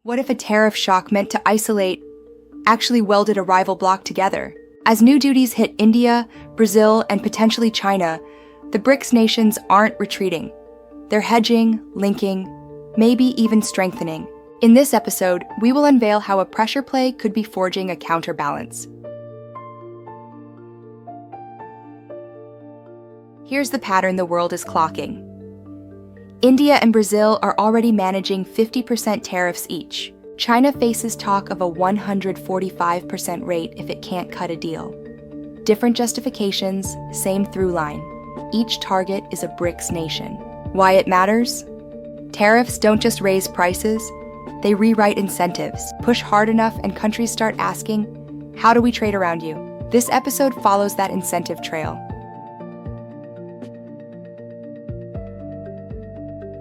What if a tariff shock meant to isolate actually welded a rival bloc together? As new duties hit India, Brazil, and potentially China, the BRICS nations aren't retreating. They're hedging, linking, maybe even strengthening. In this episode, we will unveil how a pressure play could be forging a counterbalance. Here's the pattern the world is clocking. India and Brazil are already managing 50% tariffs each. China faces talk of a 145% rate if it can't cut a deal. Different justifications, same through line. Each target is a BRICS nation. Why it matters? Tariffs don't just raise prices, they rewrite incentives. Push hard enough and countries start asking, how do we trade around you? This episode follows that incentive trail.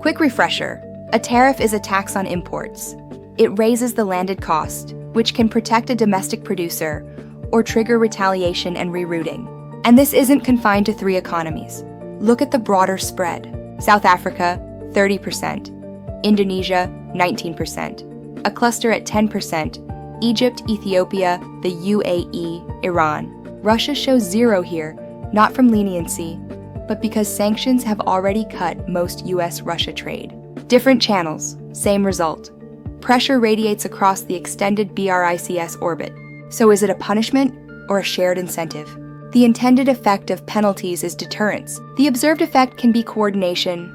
Quick refresher, a tariff is a tax on imports. It raises the landed cost, which can protect a domestic producer or trigger retaliation and rerouting. And this isn't confined to 3 economies. Look at the broader spread. South Africa, 30%. Indonesia, 19%. A cluster at 10%. Egypt, Ethiopia, the UAE, Iran. Russia shows 0 here, not from leniency, but because sanctions have already cut most US-Russia trade. Different channels, same result. Pressure radiates across the extended BRICS orbit. So is it a punishment or a shared incentive? The intended effect of penalties is deterrence. The observed effect can be coordination.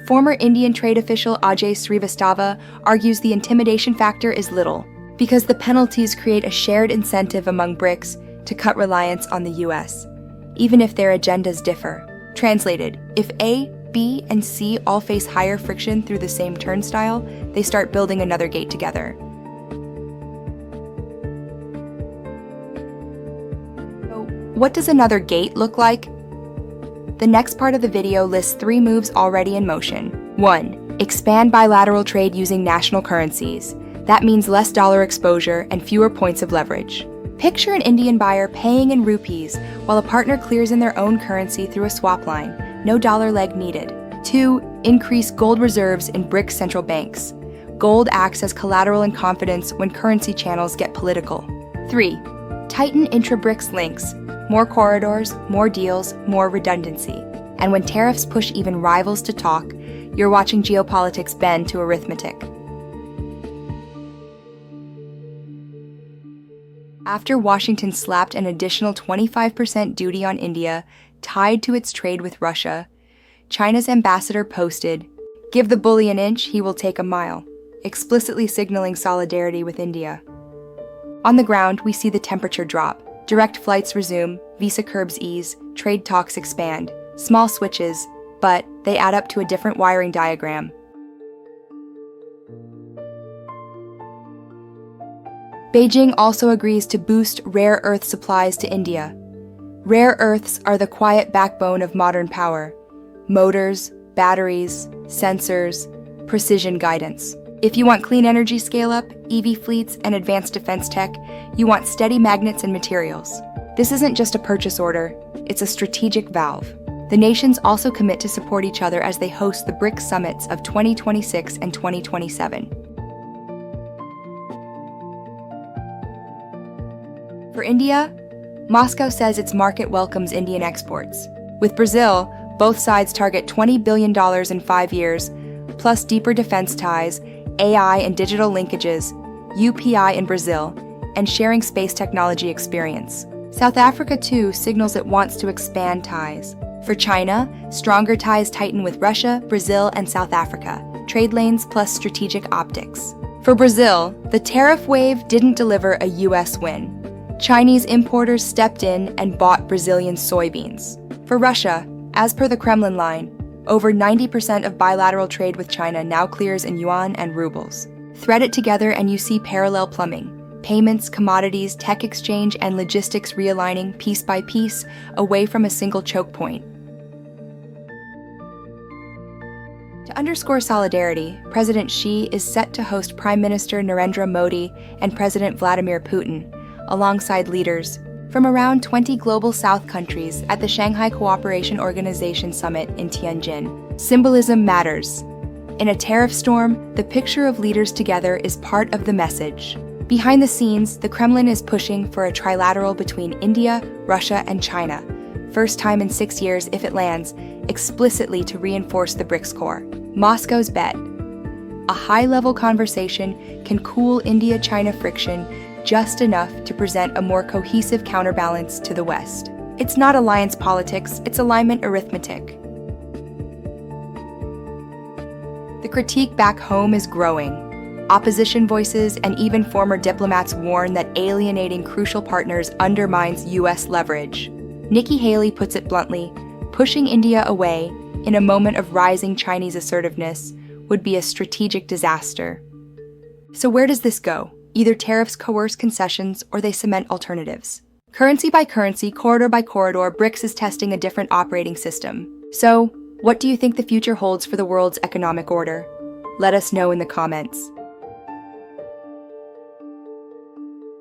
Former Indian trade official Ajay Srivastava argues the intimidation factor is little, because the penalties create a shared incentive among BRICS to cut reliance on the US, even if their agendas differ. Translated, if A, B, and C all face higher friction through the same turnstile, they start building another gate together. So, what does another gate look like? The next part of the video lists 3 moves already in motion. 1. Expand bilateral trade using national currencies. That means less dollar exposure and fewer points of leverage. Picture an Indian buyer paying in rupees while a partner clears in their own currency through a swap line. No dollar leg needed. 2. Increase gold reserves in BRICS central banks. Gold acts as collateral and confidence when currency channels get political. 3. Tighten intra-BRICS links. More corridors, more deals, more redundancy. And when tariffs push even rivals to talk, you're watching geopolitics bend to arithmetic. After Washington slapped an additional 25% duty on India, tied to its trade with Russia, China's ambassador posted, "Give the bully an inch, he will take a mile," explicitly signaling solidarity with India. On the ground, we see the temperature drop. Direct flights resume, visa curbs ease, trade talks expand. Small switches, but they add up to a different wiring diagram. Beijing also agrees to boost rare earth supplies to India. Rare earths are the quiet backbone of modern power. Motors, batteries, sensors, precision guidance. If you want clean energy scale-up, EV fleets, and advanced defense tech, you want steady magnets and materials. This isn't just a purchase order, it's a strategic valve. The nations also commit to support each other as they host the BRICS summits of 2026 and 2027. For India, Moscow says its market welcomes Indian exports. With Brazil, both sides target $20 billion in 5 years, plus deeper defense ties, AI and digital linkages, UPI in Brazil, and sharing space technology experience. South Africa, too, signals it wants to expand ties. For China, stronger ties tighten with Russia, Brazil, and South Africa, trade lanes plus strategic optics. For Brazil, the tariff wave didn't deliver a US win. Chinese importers stepped in and bought Brazilian soybeans. For Russia, as per the Kremlin line, over 90% of bilateral trade with China now clears in yuan and rubles. Thread it together and you see parallel plumbing. Payments, commodities, tech exchange, and logistics realigning piece by piece away from a single choke point. To underscore solidarity, President Xi is set to host Prime Minister Narendra Modi and President Vladimir Putin, alongside leaders from around 20 Global South countries at the Shanghai Cooperation Organization Summit in Tianjin. Symbolism matters. In a tariff storm, the picture of leaders together is part of the message. Behind the scenes, the Kremlin is pushing for a trilateral between India, Russia, and China, first time in 6 years if it lands, explicitly to reinforce the BRICS core. Moscow's bet. A high-level conversation can cool India-China friction just enough to present a more cohesive counterbalance to the West. It's not alliance politics, it's alignment arithmetic. The critique back home is growing. Opposition voices and even former diplomats warn that alienating crucial partners undermines U.S. leverage. Nikki Haley puts it bluntly, pushing India away in a moment of rising Chinese assertiveness would be a strategic disaster. So where does this go? Either tariffs coerce concessions or they cement alternatives. Currency by currency, corridor by corridor, BRICS is testing a different operating system. So, what do you think the future holds for the world's economic order? Let us know in the comments.